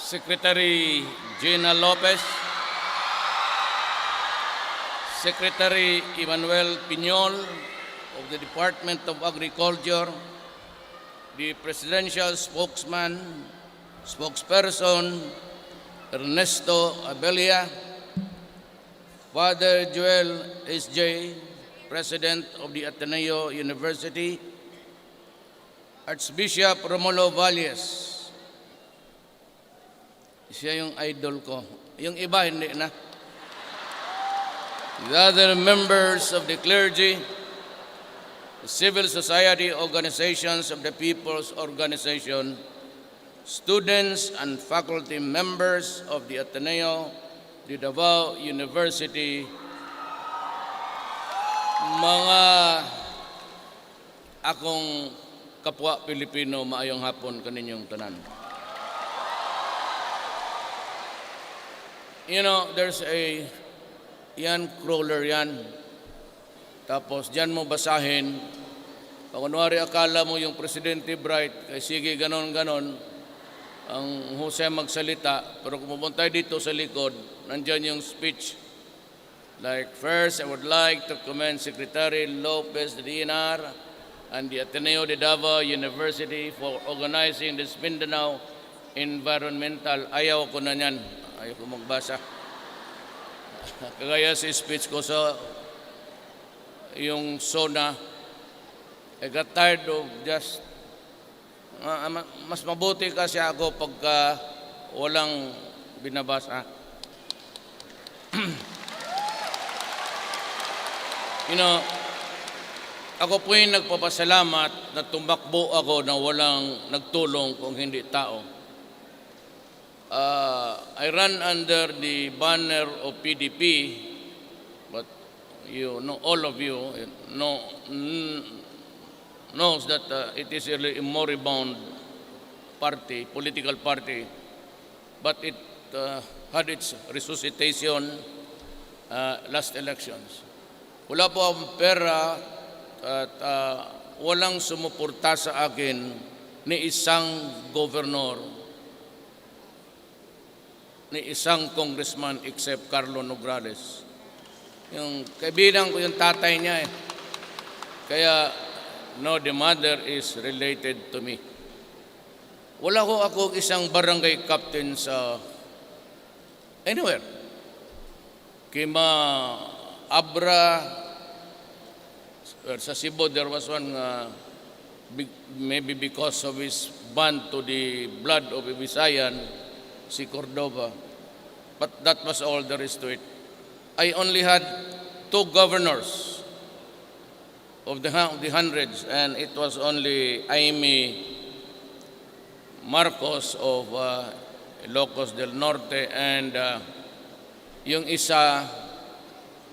Secretary Gina Lopez, Secretary Emmanuel Piñol of the Department of Agriculture, the Presidential Spokesperson Ernesto Abella, Father Joel S.J., President of the Ateneo University, Archbishop Romulo Valles. Siya yung idol ko. Yung iba hindi na. The other members of the clergy, the civil society organizations of the People's Organization, students and faculty members of the Ateneo, the Davao University, mga akong kapwa Pilipino, maayong hapon kaninyong tanan. You know, there's a yan crawler yan. Tapos diyan mo basahin. Pag kunwari akala mo yung Presidente Bright, kay sige ganon-ganon, ang husay magsalita. Pero kung pupunta dito sa likod, nandyan yung speech. Like, first, I would like to commend Secretary Lopez Dinar and the Ateneo de Davao University for organizing this Mindanao Environmental. Ayaw ko na yan. Ayaw ko magbasa. Kagaya sa speech ko sa yung SONA, I got tired of just, mas mabuti kasi ako pagka walang binabasa. You know, ako po yung nagpapasalamat na tumakbo ako na walang nagtulong kung hindi tao. I run under the banner of PDP, but you know, all of you knows that it is really a moribund party, political party, but it had its resuscitation last elections. Wala po akong pera at walang sumuporta sa akin ni isang gobernador, ni isang congressman except Carlo Nograles. Yung kaibigan ko yung tatay niya eh. Kaya, no, the mother is related to me. Wala ko ako isang barangay captain sa anywhere. Kima Abra, sa Cebu, there was one, maybe because of his bond to the blood of a Visayan, si Cordova. But that was all there is to it. I only had 2 governors of the hundreds, and it was only Aimee Marcos of Ilocos del Norte, and yung isa,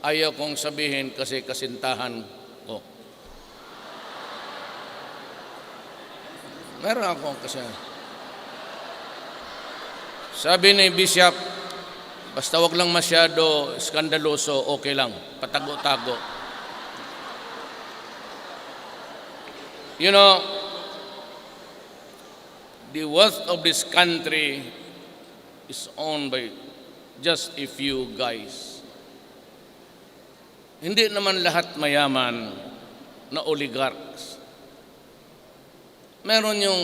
ayaw kong sabihin kasi kasintahan ko. Meron akong kasi. Sabi ni Bishop, basta wag lang masyado skandaloso, okay lang, patago-tago. You know, the wealth of this country is owned by just a few guys. Hindi naman lahat mayaman na oligarchs. Meron yung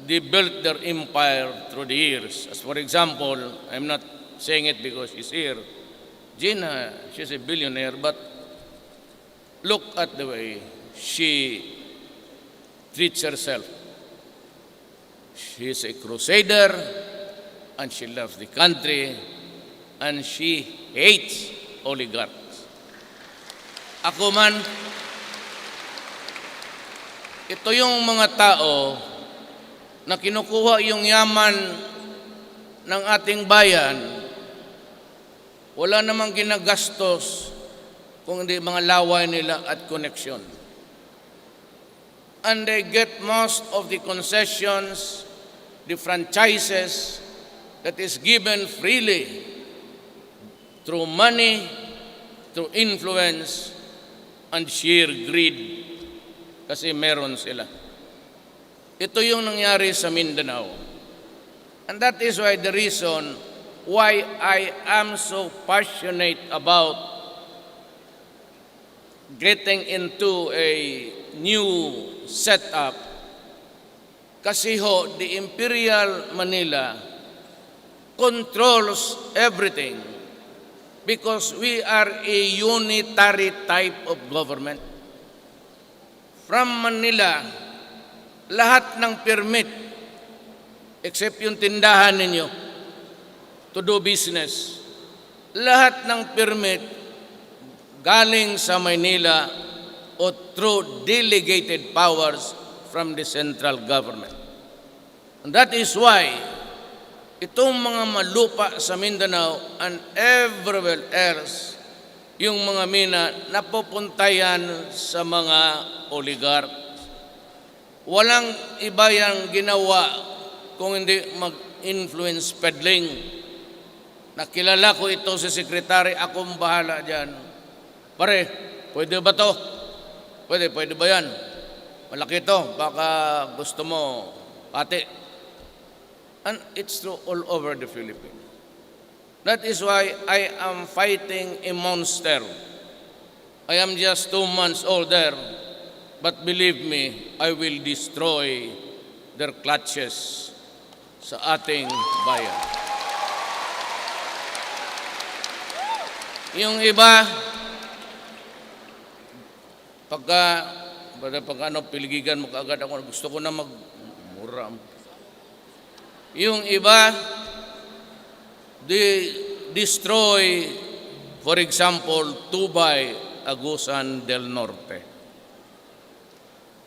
they built their empire through the years. As for example, I'm not saying it because she's here. Gina, she's a billionaire, but look at the way she treats herself. She's a crusader, and she loves the country, and she hates oligarchs. Ako man, ito yung mga tao na kinukuha yung yaman ng ating bayan, wala namang ginagastos kung hindi mga laway nila at koneksyon. And they get most of the concessions, the franchises that is given freely through money, through influence, and sheer greed kasi meron sila. Ito yung nangyari sa Mindanao. And that is why the reason why I am so passionate about getting into a new setup. Kasi ho, the Imperial Manila controls everything because we are a unitary type of government. From Manila, lahat ng permit, except yung tindahan ninyo, to do business, lahat ng permit galing sa Manila o through delegated powers from the central government. And that is why itong mga malupa sa Mindanao and everywhere else, yung mga mina, napupunta yan sa mga oligarchs. Walang iba yang ginawa kung hindi mag-influence peddling. Nakilala ko ito si Secretary, akong bahala dyan. Pare, pwede ba to? Pwede ba yan? Malaki to, baka gusto mo, pati. And it's true all over the Philippines. That is why I am fighting a monster. I am just 2 months old there, but believe me, I will destroy their clutches sa ating bayan. Yung iba, pagka piligigan mo kaagad ako, gusto ko na magmura. Yung iba, they destroy, for example, Tubay, Agusan del Norte.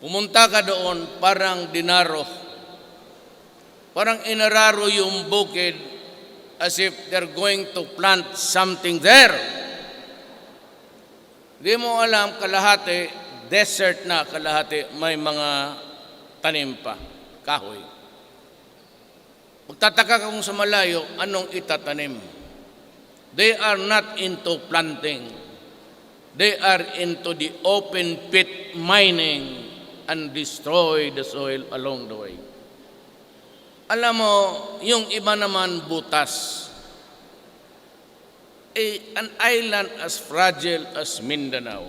Pumunta ka doon, parang dinaro. Parang inararo yung bukid as if they're going to plant something there. Di mo alam, kalahati, desert na, kalahati, may mga tanim pa, kahoy. Magtataka ka kung sa malayo, anong itatanim? They are not into planting. They are into the open pit mining and destroy the soil along the way. Alam mo, yung iba naman butas. An island as fragile as Mindanao,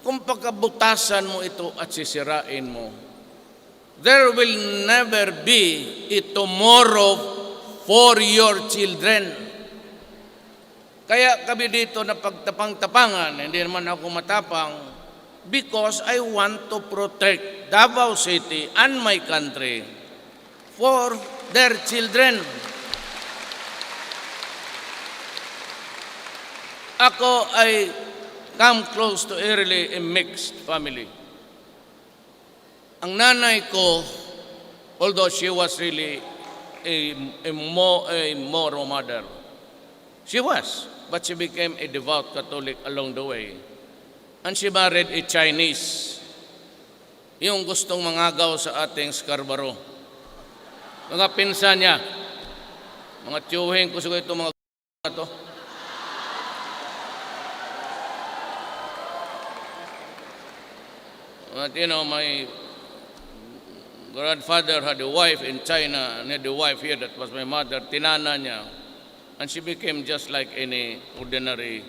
kung pagkabutasan mo ito at sisirain mo, there will never be a tomorrow for your children. Kaya kami dito na pagtapang-tapangan, hindi naman ako matapang, because I want to protect Davao City and my country for their children. Ako ay come close to really a mixed family. Ang nanay ko, although she was really a moral mother, she was, but she became a devout Catholic along the way. And she married a Chinese, yung gustong mangagaw sa ating Scarborough. Mga pinsan niya, mga tiyuhin ko siguro itong mga na to. But you know, my grandfather had a wife in China and had a wife here that was my mother, tinana niya. And she became just like any ordinary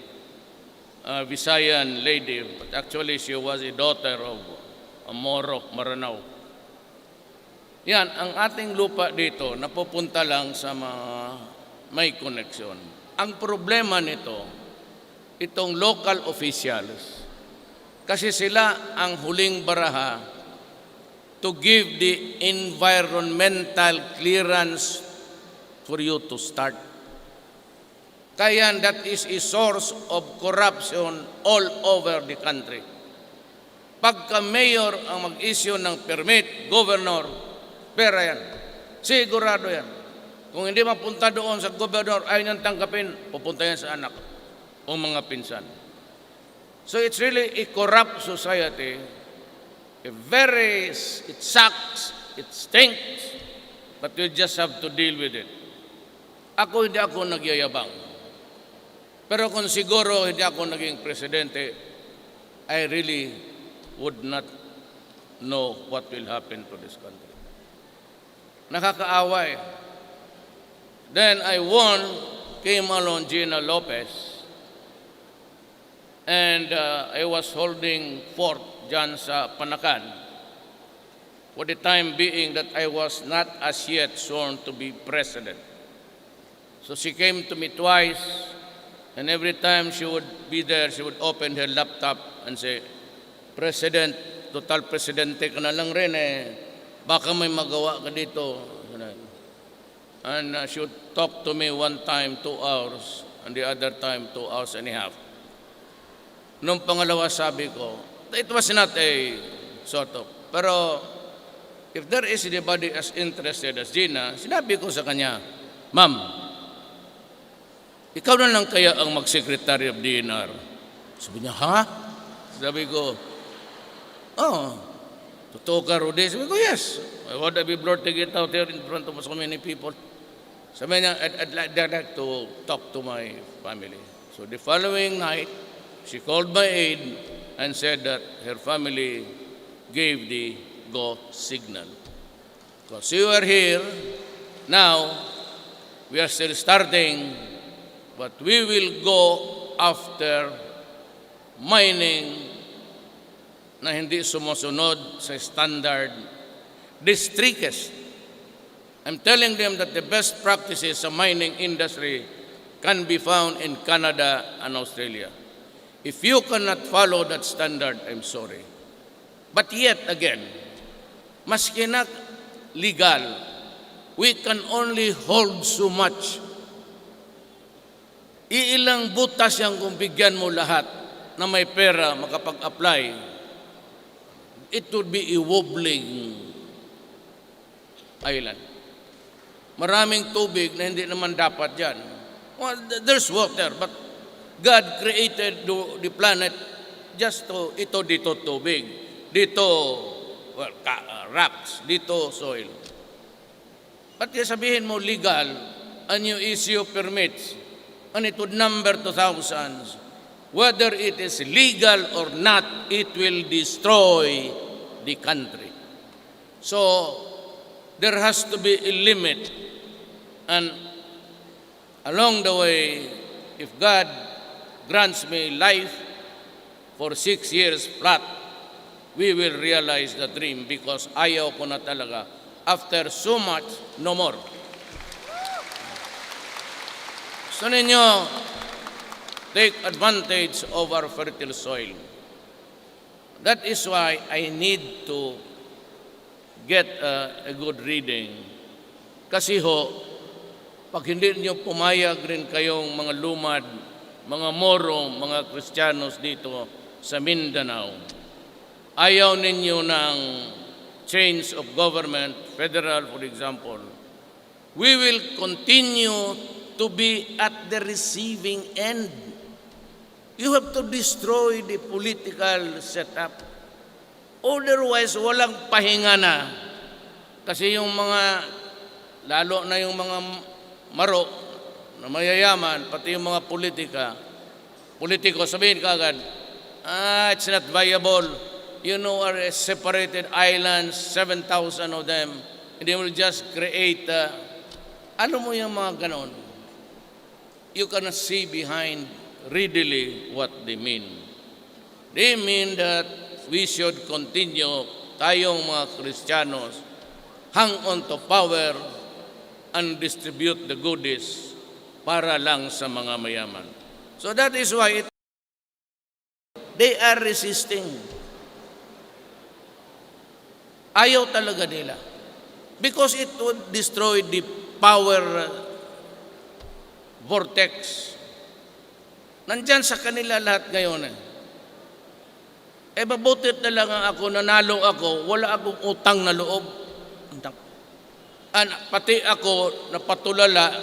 Visayan lady. But actually, she was a daughter of a Moro, Maranao. Yan, ang ating lupa dito, napupunta lang sa mga may koneksyon. Ang problema nito, itong local officials, kasi sila ang huling baraha to give the environmental clearance for you to start. Kaya that is a source of corruption all over the country. Pagka mayor ang mag-issue ng permit, governor, pera yan. Sigurado yan. Kung hindi mapunta doon sa governor, ayaw niyang tanggapin, pupunta yan sa anak o mga pinsan. So it's really a corrupt society. It sucks, it stinks, but you just have to deal with it. Hindi ako nagyayabang. Pero kung siguro hindi ako naging presidente, I really would not know what will happen to this country. Nakakaawa eh. Then I won, came along Gina Lopez, and I was holding fort dyan sa Panakan for the time being that I was not as yet sworn to be president. So she came to me twice, and every time she would be there, she would open her laptop and say, President, total presidente ka na lang rin eh, baka may magawa ka dito. And she would talk to me one time 2 hours, and the other time 2 hours and a half. Nung pangalawa sabi ko, it was not a sort of, pero if there is anybody as interested as Gina, sinabi ko sa kanya, Ma'am, ikaw na lang kaya ang mag-secretary of DNR? Sabi niya, ha? Sabi ko, oh, totoo ka, Rudy? Sabi ko, yes. Why would I be blurting it out here in front of so many people? Sabi niya, I'd like to talk to my family. So the following night, she called my aide and said that her family gave the go signal. Because you are here, now, we are still starting, but we will go after mining na hindi sumusunod sa standard, the strictest. I'm telling them that the best practices sa mining industry can be found in Canada and Australia. If you cannot follow that standard, I'm sorry. But yet again, maski na legal, we can only hold so much. Iilang butas yang kung bigyan mo lahat na may pera makapag-apply, it would be a wobbling island. Maraming tubig na hindi naman dapat dyan. Well, there's water, but God created the planet just to, ito dito tubig, dito well, rocks, dito soil. But sabihin mo legal, and you issue permits, and it would number to thousands. Whether it is legal or not, it will destroy the country. So, there has to be a limit. And along the way, if God grants me life for 6 years flat, we will realize the dream because ayaw ko na talaga. After so much, no more. So ninyo, take advantage of our fertile soil. That is why I need to get a good reading. Kasi ho, pag hindi niyo pumayag rin kayong mga lumad, mga Moro, mga Kristiyanos dito sa Mindanao, ayaw ninyo ng change of government, federal for example, we will continue to be at the receiving end. You have to destroy the political setup. Otherwise, walang pahinga na. Kasi yung mga, lalo na yung mga Maro na mayayaman, pati yung mga politiko, sabihin kagad, it's not viable. You know, are separated islands, 7,000 of them, and they will just create, ano mo yung mga ganon? You cannot see behind readily what they mean. They mean that we should continue, tayong mga Kristiyanos, hang on to power and distribute the goodies para lang sa mga mayaman. So that is why they are resisting. Ayaw talaga nila. Because it would destroy the power vortex. Nandyan sa kanila lahat ngayon eh. Mabutit na lang ako, nanalo ako, wala akong utang na loob. Pati ako napatulala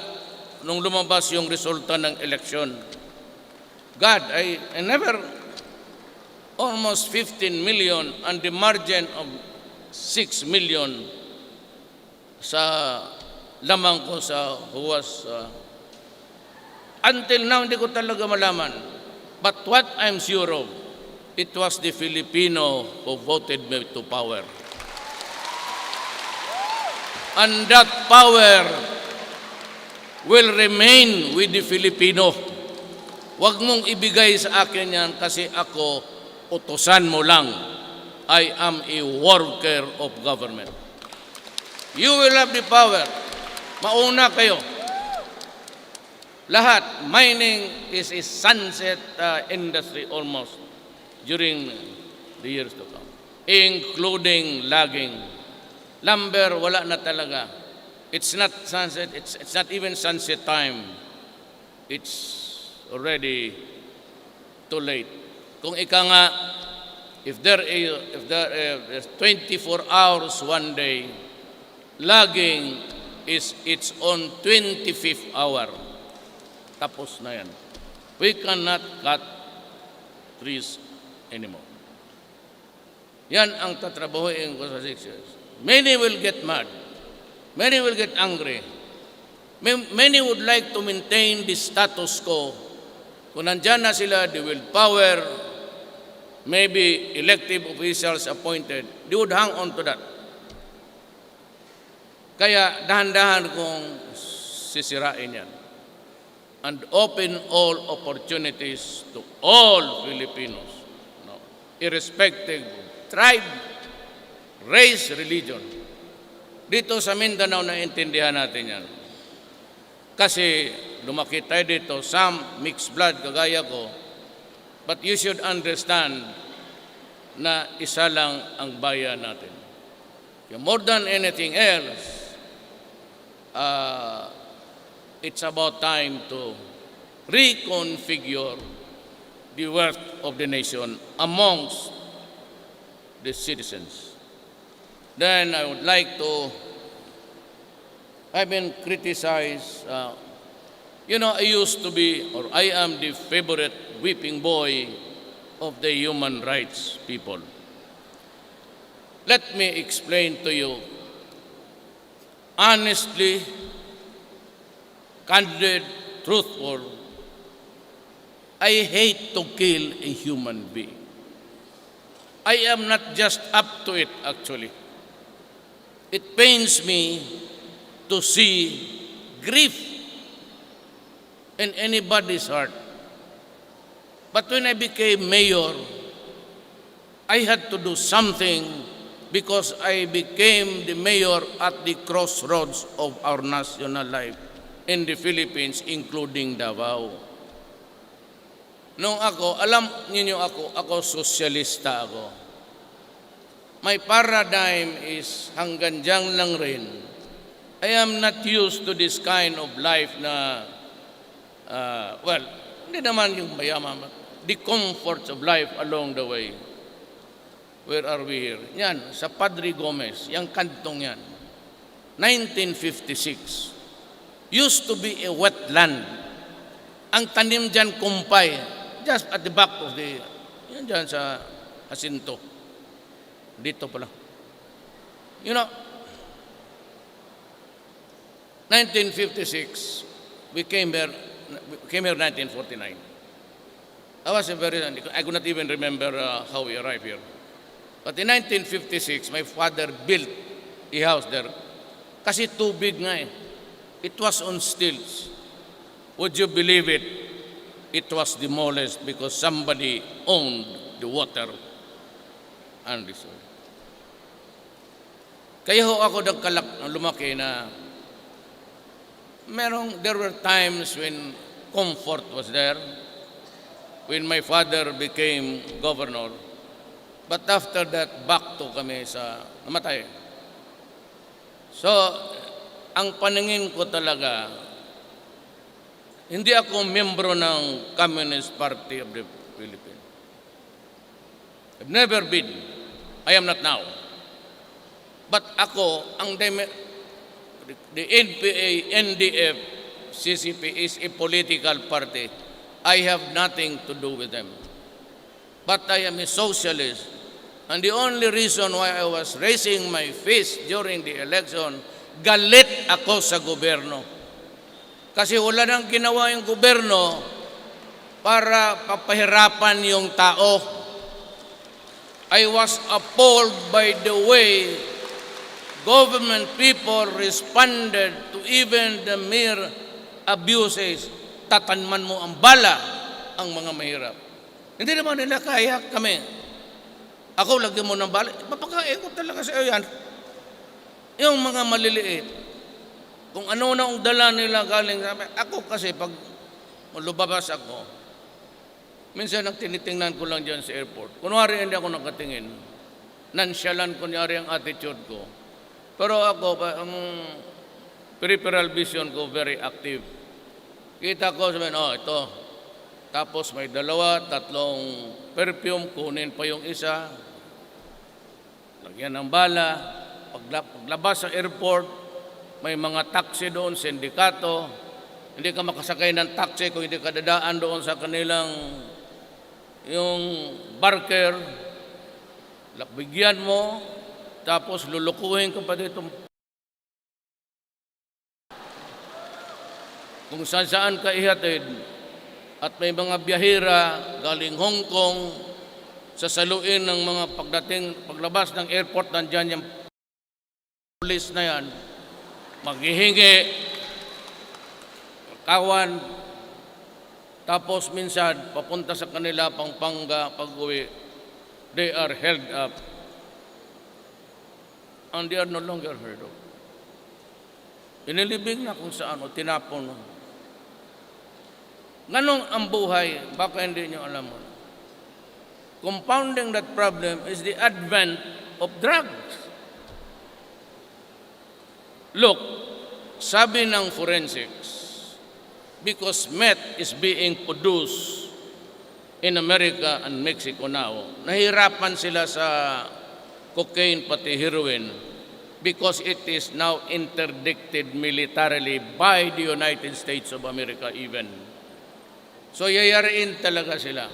nung lumabas yung resulta ng eleksyon. God, I never, almost 15 million and the margin of 6 million sa lamang ko sa huwas. Until now, hindi ko talaga malaman. But what I'm sure of, it was the Filipino who voted me to power. And that power will remain with the Filipino. Huwag mong ibigay sa akin yan kasi ako, utusan mo lang. I am a worker of government. You will have the power. Mauna kayo. Lahat, mining is a sunset industry almost during the years to come, including logging. Lumber, wala na talaga. It's not sunset, it's not even sunset time. It's already too late. Kung ika nga, if there is 24 hours one day, logging is its own 25th hour. Tapos na yan. We cannot cut trees anymore. Yan ang tatrabahuin ko sa 6 years. Many will get mad. Many will get angry. Many would like to maintain the status quo. Kung nandyan na sila, they will power, maybe elective officials appointed, they would hang on to that. Kaya dahan-dahan kong sisirain yan. And open all opportunities to all Filipinos, no, irrespective of tribe, race, religion. Dito sa Mindanao, naintindihan natin yan. Kasi lumaki tayo dito, some mixed blood, kagaya ko, but you should understand na isa lang ang bayan natin. More than anything else, it's about time to reconfigure the worth of the nation amongst the citizens. Then I would like to, I've been criticized, I used to be, or I am the favorite whipping boy of the human rights people. Let me explain to you, honestly, candid, truthful, I hate to kill a human being. I am not just up to it, actually. It pains me to see grief in anybody's heart. But when I became mayor, I had to do something because I became the mayor at the crossroads of our national life in the Philippines, including Davao. Nung ako, alam niyo ako sosyalista ako. My paradigm is hanggang dyan lang rin. I am not used to this kind of life na, hindi naman yung mayaman, but the comforts of life along the way. Where are we here? Yan, sa Padre Gomez, yung kantong yan. 1956. Used to be a wetland. Ang tanim dyan, kumpay, just at the back of the, yan dyan sa Jacinto. Dito pala. 1956, we came here 1949. I could not even remember how we arrived here. But in 1956, my father built a house there. Kasi tubig nga eh. It was on stilts. Would you believe it? It was demolished because somebody owned the water and the soil. Kaya ho ako lumaki na there were times when comfort was there, when my father became governor. But after that, back to kami sa namatay. So, ang paningin ko talaga, hindi ako membro ng Communist Party of the Philippines. I've never been. I am not now. But ako, the NPA, NDF, CCP is a political party. I have nothing to do with them. But I am a socialist. And the only reason why I was raising my fist during the election, galit ako sa gobyerno. Kasi wala nang ginawa yung gobyerno para papahirapan yung tao. I was appalled by the way government people responded to even the mere abuses. Tatanman mo ang bala ang mga mahirap. Hindi naman nila kaya kami. Ako, lagyan mo ng bala. Papakain ko talaga sa iyo yan. Yung mga maliliit, kung ano na ang dala nila galing sa amin. Ako kasi, pag lumabas ako, minsan ang tinitingnan ko lang dyan sa airport. Kunwari hindi ako nakatingin. Nonsyalant kunyari ang attitude ko. Pero ako, ang peripheral vision ko very active. Kita ko, sabihin, ito. Tapos may 2, 3 perfume, kunin pa yung isa. Lagyan ng bala. Paglabas sa airport, may mga taxi doon, sindikato. Hindi ka makasakay ng taxi kung hindi ka dadaan doon sa kanilang yung barker. Bigyan mo, tapos lulukuhin ka pa dito. Kung saan ka ihatid, at may mga biyahera galing Hong Kong, sasaluin ng mga paglabas ng airport, nandyan yung police na yan, maghihingi, kawan, tapos minsan papunta sa kanila Pampanga pag-uwi, they are held up and they are no longer heard of. Inilibing na kung saan o tinapon. Ganong ang buhay, baka hindi nyo alam mo. Compounding that problem is the advent of drugs. Look, sabi ng forensics, because meth is being produced in America and Mexico now, nahirapan sila sa cocaine pati heroin because it is now interdicted militarily by the United States of America even. So yayariin talaga sila.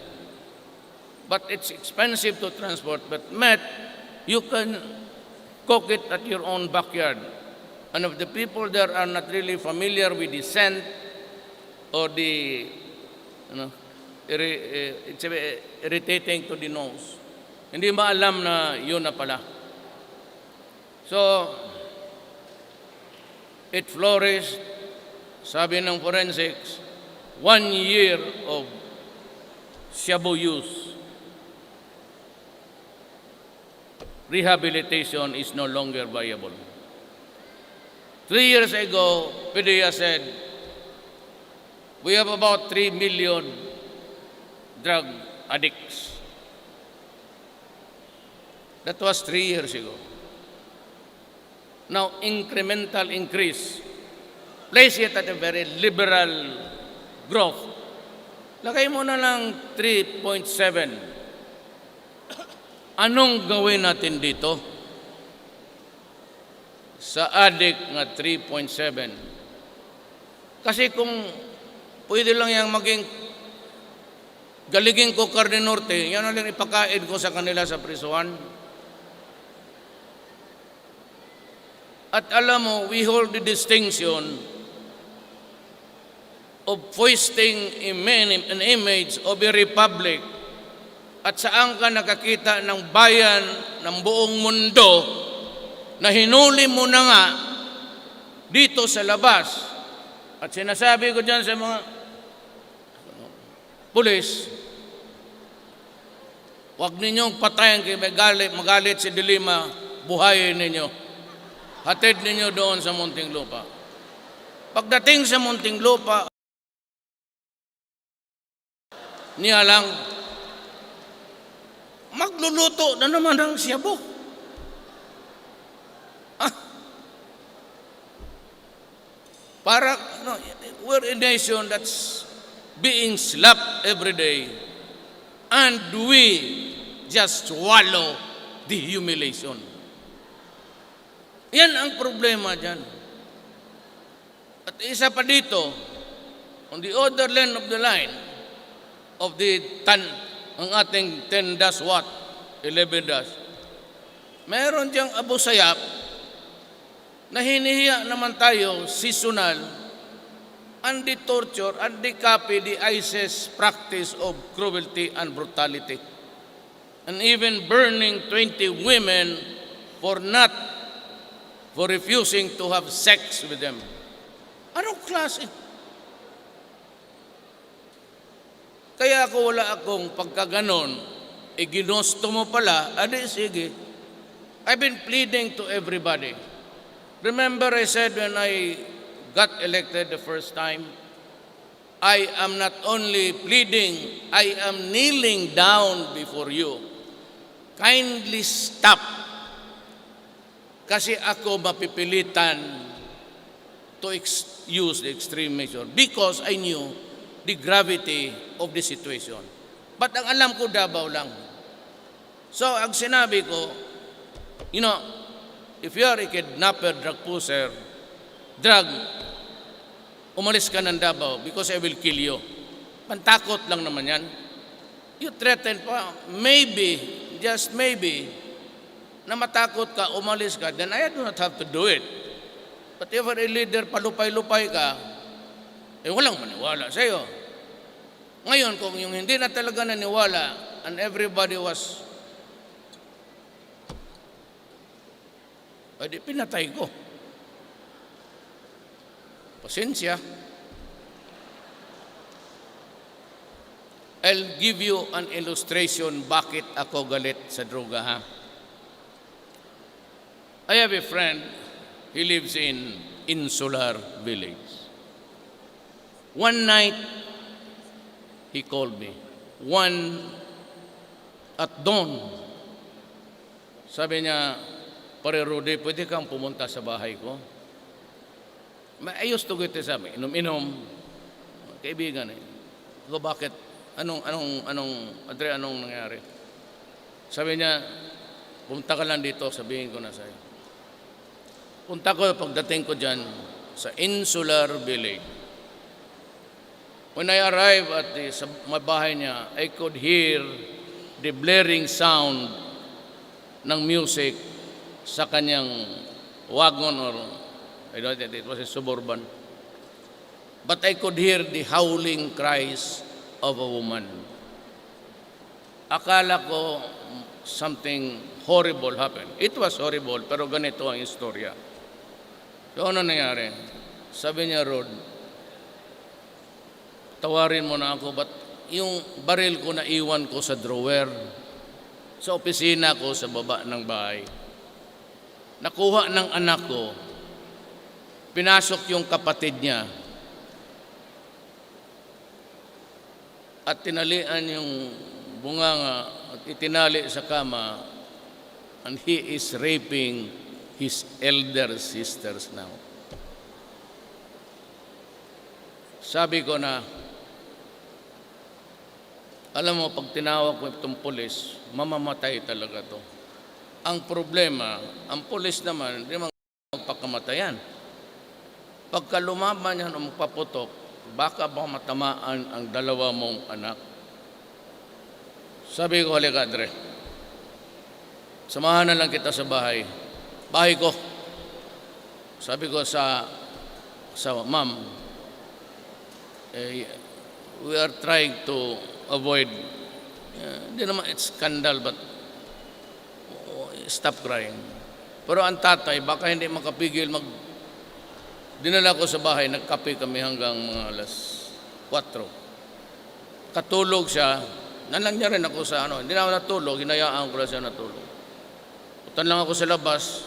But it's expensive to transport. But meth, you can cook it at your own backyard. And if the people there are not really familiar with the scent or the, it's irritating to the nose, hindi maalam na yun na pala. So, it flourished, sabi ng forensics, 1 year of shabu use. Rehabilitation is no longer viable. 3 years ago, PDEA said, we have about 3 million drug addicts. That was 3 years ago. Now, incremental increase. Place it at a very liberal growth. Lagay mo na lang 3.7. Anong gawin natin dito? Sa addict na 3.7. Kasi kung pwede lang yang maging galigin ko Carne Norte, yan na lang ipakain ko sa kanila sa prisuhan. At alam mo, we hold the distinction of foisting an image of a republic at saan ka nakakita ng bayan ng buong mundo na hinuli mo na nga dito sa labas. At sinasabi ko dyan sa mga pulis, huwag ninyong patayin kay magalit si Dilima, buhayin ninyo. Hatid ninyo doon sa Muntinlupa. Pagdating sa Muntinlupa, niya lang, magluluto na naman ng shabu. We're a nation that's being slapped every day, and we just swallow the humiliation. Yan ang problema dyan. At isa pa dito, on the other end of the line, of the ang ating 10-watt, 11-. Meron diyang Abu Sayyaf na hinihiya naman tayo, seasonal, and the torture, and the copy, the ISIS practice of cruelty and brutality. And even burning 20 women for not for refusing to have sex with them. Anong klase? Kaya ako wala akong pagkaganon, ginusto mo pala, adi sige. I've been pleading to everybody. Remember I said when I got elected the first time, I am not only pleading, I am kneeling down before you. Kindly stop. Kasi ako mapipilitan to use the extreme measure because I knew the gravity of the situation. But ang alam ko, Davao lang. So, ang sinabi ko, if you are a kidnapper, drug pusher, umalis ka ng Davao because I will kill you. Pantakot lang naman yan. You threaten pa, maybe, just maybe, na matakot ka, umalis ka, then I do not have to do it. But if a leader, palupay-lupay ka, walang maniwala sa iyo. Ngayon, kung yung hindi na talaga naniwala, and everybody was, di pinatay ko. Pasensya. I'll give you an illustration bakit ako galit sa droga, ha? I have a friend, he lives in Insular Village. One night, he called me. At dawn, sabi niya, Pare Rudy, pwede kang pumunta sa bahay ko? I used to get this up, inom-inom, kaibigan eh. So bakit? Anong nangyari? Sabi niya, pumunta ka lang dito, sabihin ko na sa'yo. Punta ko, pagdating ko dyan, sa Insular Village. When I arrived at sa bahay niya, I could hear the blaring sound ng music sa kanyang wagon or I don't know, it was a suburban. But I could hear the howling cries of a woman. Akala ko something horrible happened. It was horrible, pero ganito ang istorya. So ano nangyari? Sabi niya, Rod, tawarin mo na ako, but yung baril ko na iwan ko sa drawer, sa opisina ko sa baba ng bahay. Nakuha ng anak ko, pinasok yung kapatid niya, at tinalian yung bunganga at itinali sa kama, and he is raping his elder sisters now. Sabi ko na, alam mo, pag tinawag ko itong pulis, mamamatay talaga to. Ang problema, ang pulis naman, hindi naman magpakamatayan. Pagka lumaban yan o magpaputok, baka ba matamaan ang dalawa mong anak? Sabi ko, halika, Dre. Samahan na lang kita sa bahay. Bahay ko. Sabi ko sa ma'am, we are trying to avoid, hindi naman it's scandal, but stop crying. Pero ang tatay, baka hindi makapigil dinala ko sa bahay, nagkape kami hanggang mga alas 4. Katulog siya, nalang niya rin ako sa hindi na ako natulog, hinayaan ko lang siya natulog. Utan lang ako sa labas,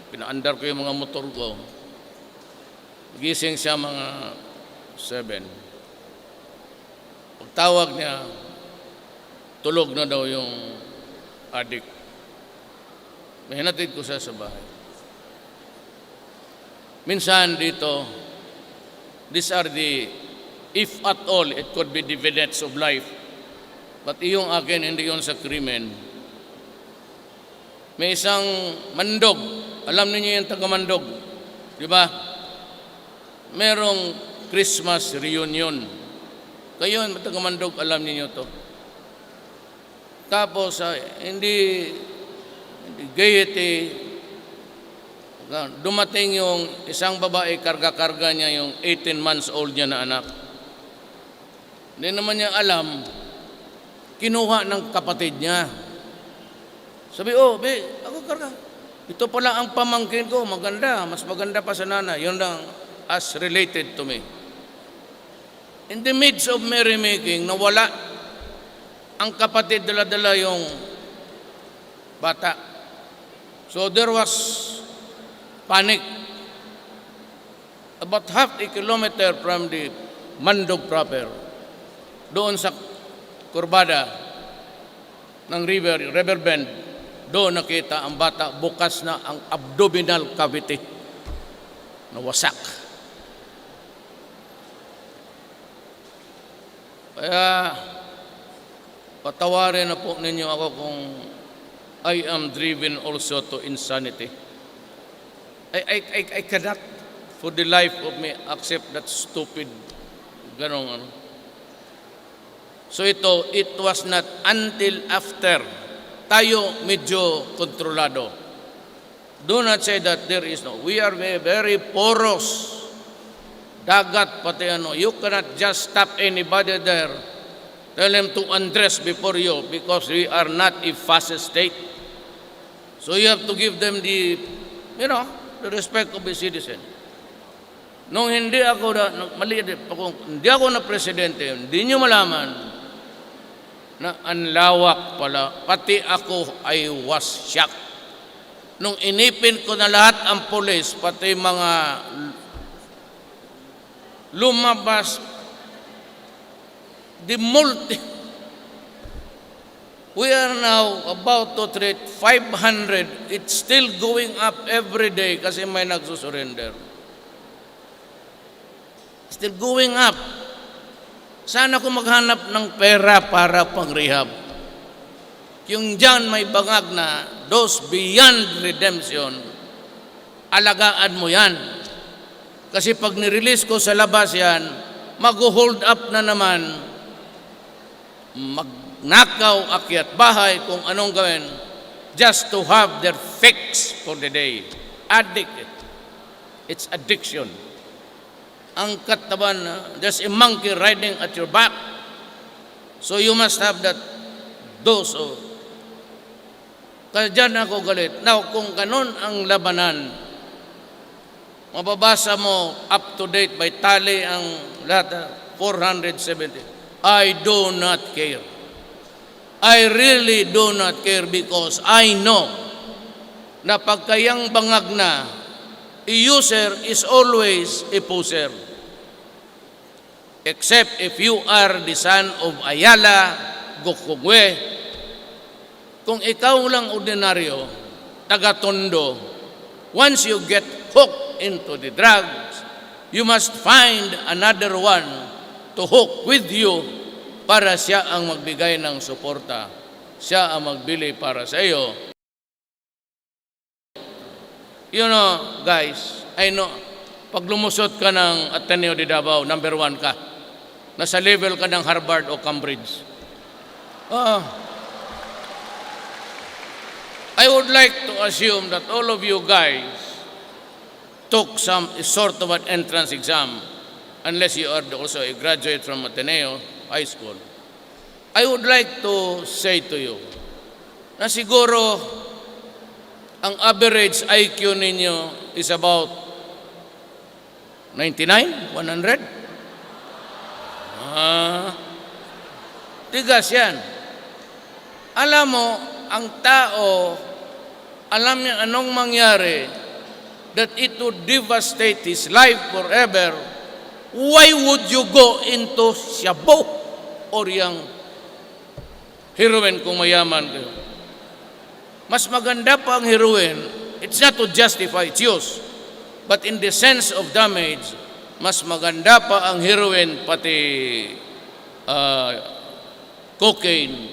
pinaandar ko yung mga motor ko. Gising siya mga 7. Pagtawag niya, tulog na daw yung adik. May hinatid ko siya sa bahay. Minsan dito, these are if at all, it could be dividends of life. But iyong akin, hindi yun sa krimen. May isang mandog. Alam niyo yung taga-mandog. Di ba? Merong Christmas reunion. Kayo, taga-mandog, alam niyo to. Tapos, hindi gaiety, dumating yung isang babae, karga-karga niya yung 18 months old niya na anak. Hindi naman niya alam, kinuha ng kapatid niya. Sabi, be, ako karga. Ito pala ang pamangkin ko, maganda, mas maganda pa sa nanay. Yun lang, as related to me. In the midst of merrymaking, nawala ang kapatid, dala-dala yung bata. So there was panic. About half a kilometer from the Mandog proper, doon sa kurbada ng river bend, doon nakita ang bata, bukas na ang abdominal cavity, nawasak. Kaya patawarin na po ninyo ako kung I am driven also to insanity. I cannot for the life of me accept that stupid ganong ano. So it was not until after tayo medyo kontrolado. Do not say that there is no. We are very, very porous. Dagat pati ano. You cannot just stop anybody there. Tell them to undress before you because we are not a fascist state. So you have to give them the respect of a citizen. Nung hindi ako hindi ako na presidente, hindi nyo malaman na ang lawak pala, pati ako I was shocked. Nung inipin ko na lahat ang pulis, pati mga lumabas, we are now about to treat 500. It's still going up every day kasi may nagsusurrender. Still going up. Sana ko maghanap ng pera para pang-rehab. Yung dyan may bangag na those beyond redemption, alagaan mo yan. Kasi pag nirelease ko sa labas yan, mag-hold up na naman, magnakaw, akyat bahay, kung anong gawin, just to have their fix for the day. Addicted. It's addiction. Ang katawan, there's a monkey riding at your back. So you must have that dose of. Kaya dyan ako galit. Now, kung ganun ang labanan, mababasa mo up to date by tally ang lahat, 470. I do not care. I really do not care because I know na pagkayang bangag na, a user is always a poser. Except if you are the son of Ayala, Gokongwe. Kung ikaw lang ordinaryo, taga-tondo, once you get hooked into the drugs, you must find another one to hook with you para siya ang magbigay ng suporta. Siya ang magbili para sa iyo. You know, guys, I know, pag lumusot ka ng Ateneo de Davao, number 1 ka. Nasa level ka ng Harvard o Cambridge. I would like to assume that all of you guys took some sort of an entrance exam, unless you are also a graduate from Ateneo High School. I would like to say to you na siguro ang average IQ ninyo is about 99, 100. Tigas yan. Alam mo, ang tao, alam niya anong mangyari, that it would devastate his life forever. Why would you go into shabu or yung heroin kung mayaman kayo? Mas maganda pa ang heroin. It's not to justify its use, but in the sense of damage, mas maganda pa ang heroin pati cocaine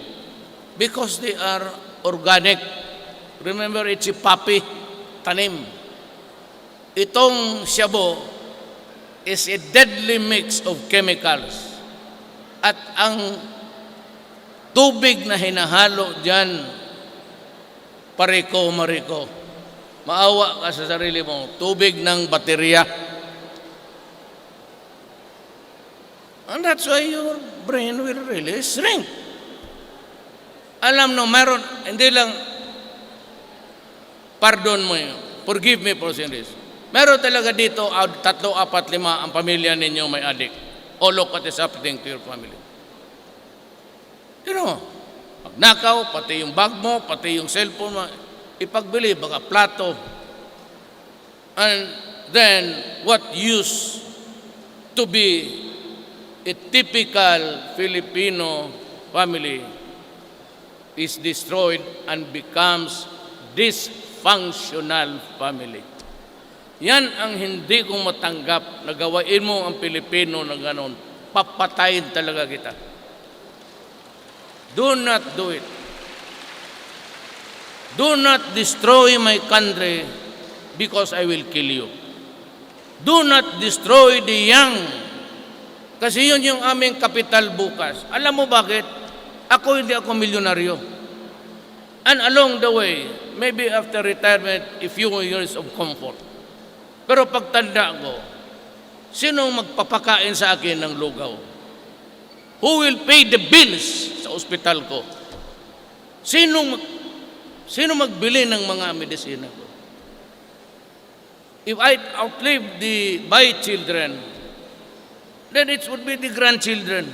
because they are organic. Remember, it's a poppy, tanim. Itong shabu is a deadly mix of chemicals. At ang tubig na hinahalo dyan, pariko-mariko. Maawa ka sa sarili mo, tubig ng baterya. And that's why your brain will really shrink. Alam no, meron, hindi lang, pardon mo yun. Forgive me for saying this. Meron talaga dito, 3, 4, 5 ang pamilya ninyo may adik. All of what is happening to your family. You know, magnakaw, pati yung bag mo, pati yung cellphone mo, ipagbili, baka plato. And then, what used to be a typical Filipino family is destroyed and becomes dysfunctional family. Yan ang hindi ko matanggap na gawain mo ang Pilipino na gano'n. Papatayin talaga kita. Do not do it. Do not destroy my country because I will kill you. Do not destroy the young. Kasi yun yung aming kapital bukas. Alam mo bakit? Hindi ako milyonaryo. And along the way, maybe after retirement, a few years of comfort. Pero pagtanda ko, sinong magpapakain sa akin ng lugaw? Who will pay the bills sa ospital ko? Sino magbili ng mga medisina ko? If I outlive my children, then it would be the grandchildren.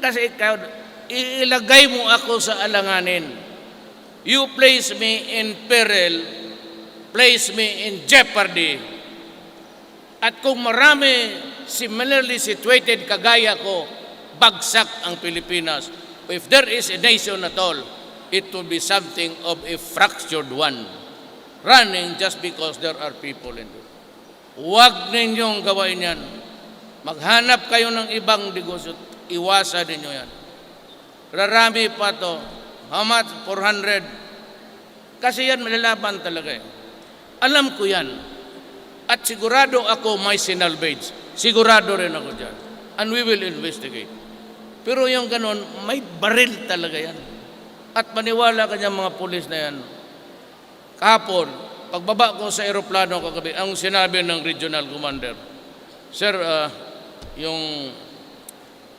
Kasi ikaw, ilagay mo ako sa alanganin. You place me in peril, place me in jeopardy. At kung marami similarly situated kagaya ko, bagsak ang Pilipinas. If there is a nation at all, it will be something of a fractured one, running just because there are people in it. Huwag ninyong gawain yan. Maghanap kayo ng ibang negosyo. Iwasan ninyo yan. Rarami pa to. How much? 400. Kasi yan malalaban talaga eh. Alam ko yan. At sigurado ako may sinalvage. Sigurado rin ako dyan. And we will investigate. Pero yung ganon, may baril talaga yan. At maniwala ka niya mga pulis na yan. Kahapon, pagbaba ko sa aeroplano kagabi, ang sinabi ng regional commander, Sir, yung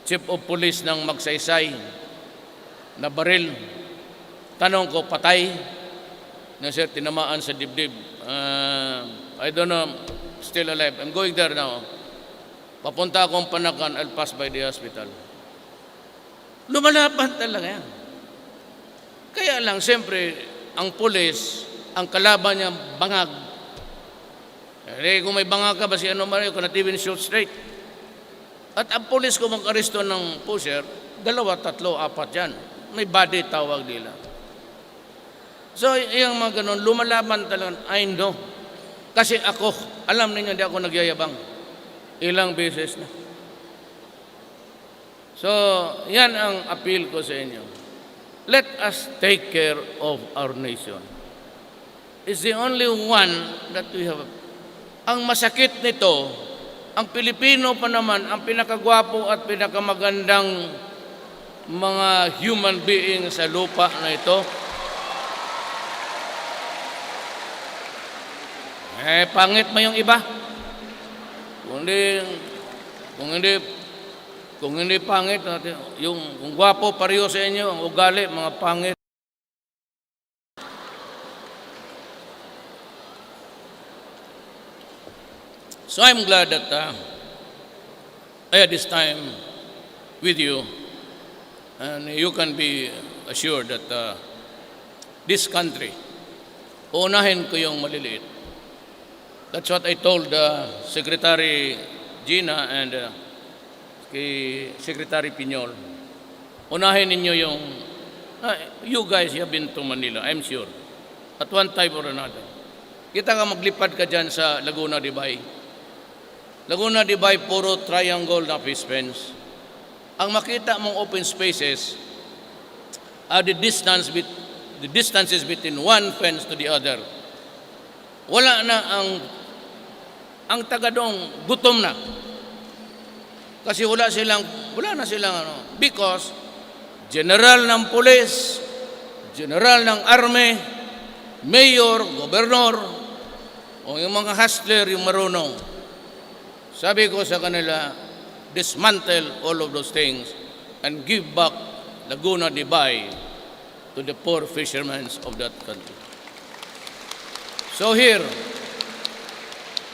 chief of police ng Magsaysay na baril, tanong ko, patay? Na sir, tinamaan sa dibdib. I don't know, still alive. I'm going there now. Papunta akong Panakan, I'll pass by the hospital. Lumalaban talaga yan. Kaya lang, siyempre, ang pulis, ang kalaban niya, bangag. Kung may bangag ka, basi ano mario, kung natin shoot straight. At ang pulis ko mag-aresto ng pusher, 2, 3, 4 yan. May body tawag nila. So, yung mga ganun, lumalaban talaga, I know. Kasi ako, alam ninyo, hindi ako nagyayabang. Ilang beses na. So, yan ang appeal ko sa inyo. Let us take care of our nation. It's the only one that we have. Ang masakit nito, ang Pilipino pa naman, ang pinakagwapo at pinakamagandang mga human being sa lupa na ito, pangit mo yung iba. Kung hindi pangit, kung gwapo pareho sa inyo, ang ugali, mga pangit. So I'm glad that I had this time with you, and you can be assured that this country, uunahin ko yung maliliit. That's what I told Secretary Gina and kay Secretary Piñol. Unahin ninyo yung, you guys have been to Manila, I'm sure, at one time or another. Kita ka maglipad ka dyan sa Laguna de Bay. Laguna de Bay, puro triangle na fish fence. Ang makita mong open spaces are the distances between one fence to the other. Wala na ang tagadong gutom na. Kasi wala na silang because general ng pulis, general ng army, mayor, gobernador, o yung mga hustler, yung marunong. Sabi ko sa kanila, dismantle all of those things and give back Laguna de Bay to the poor fishermen of that country. So here,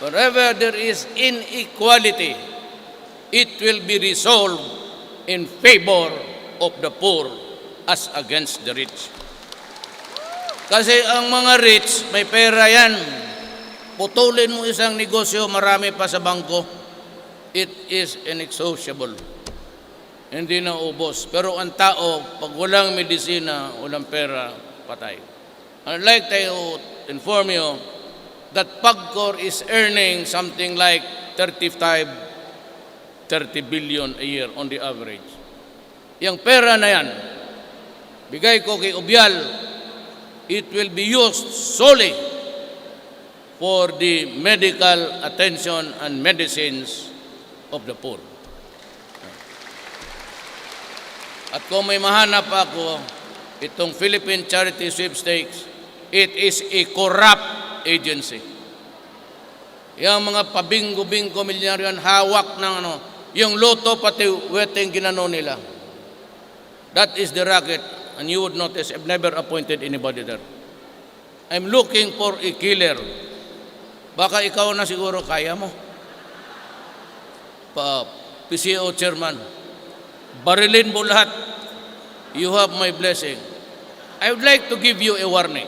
wherever there is inequality, it will be resolved in favor of the poor as against the rich. Kasi ang mga rich, may pera yan. Putulin mo isang negosyo, marami pa sa bangko. It is inexhaustible. Hindi na ubos. Pero ang tao, pag walang medisina, walang pera, patay. I'd like to inform you that PAGCOR is earning something like 30 billion a year on the average. Yung pera na yan, bigay ko kay Ubial, it will be used solely for the medical attention and medicines of the poor. At kung may mahanap ako, itong Philippine Charity Sweepstakes, it is a corrupt agency. Yung mga pabinggo-binggo milyonaryo yan, hawak ng yung loto pati weteng ginano nila. That is the racket, and you would notice I've never appointed anybody there. I'm looking for a killer. Baka ikaw na siguro kaya mo. PCO chairman, barilin mo lahat. You have my blessing. I would like to give you a warning.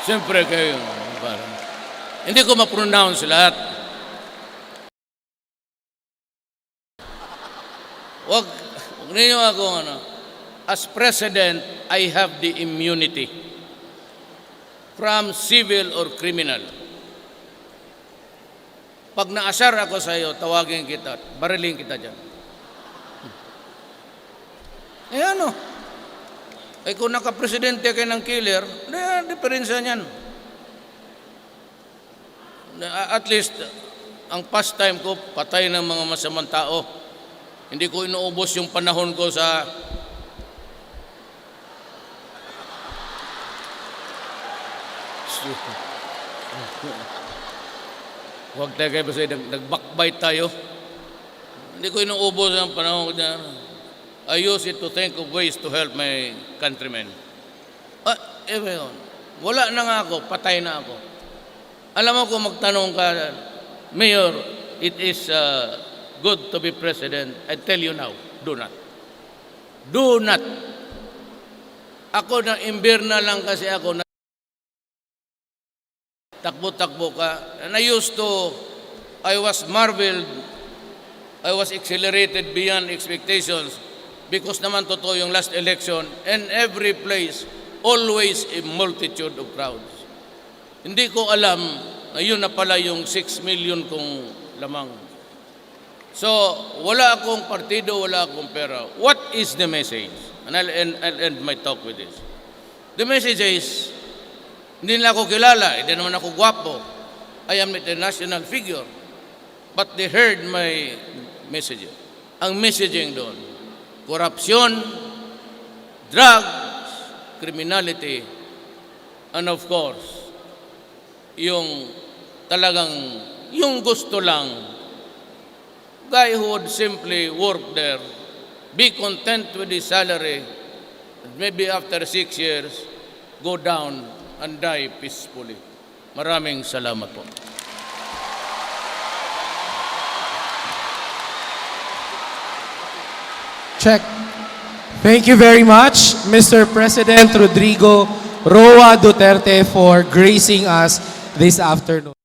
Siyempre kayo, hindi ko ma-pronounce lahat. Wag ninyo ako, as president, I have the immunity from civil or criminal. Pag naasar ako sa iyo, tawagin kita, bariling kita dyan. Eh ano? Eh kung nakapresidente kayo ng killer, diferensya niyan. At least, ang pastime ko, patay ng mga masamang tao. Hindi ko inuubos yung panahon ko sa huwag tayo kayo kasi nag-backbite tayo. Hindi ko inuubos ang panahon ko dyan. I use it to think of ways to help my countrymen. Wala na nga ako, patay na ako. Alam mo kung magtanong ka, Mayor, it is good to be president. I tell you now, do not. Do not. Ako na imbir na lang kasi ako na takbo-takbo ka. And I was marveled, I was accelerated beyond expectations because naman totoo yung last election and every place, always a multitude of crowds. Hindi ko alam na yun na pala yung 6 million kong lamang. So, wala akong partido, wala akong pera. What is the message? And I'll end my talk with this. The message is, hindi nila ako kilala, hindi naman ako gwapo. I am not a national figure. But they heard my message. Ang messaging doon, korupsyon, drugs, criminality, and of course, yung talagang, yung gusto lang, guy who would simply work there, be content with his salary, and maybe after 6 years, go down and die peacefully. Maraming salamat po. Check. Thank you very much, Mr. President Rodrigo Roa Duterte, for gracing us this afternoon.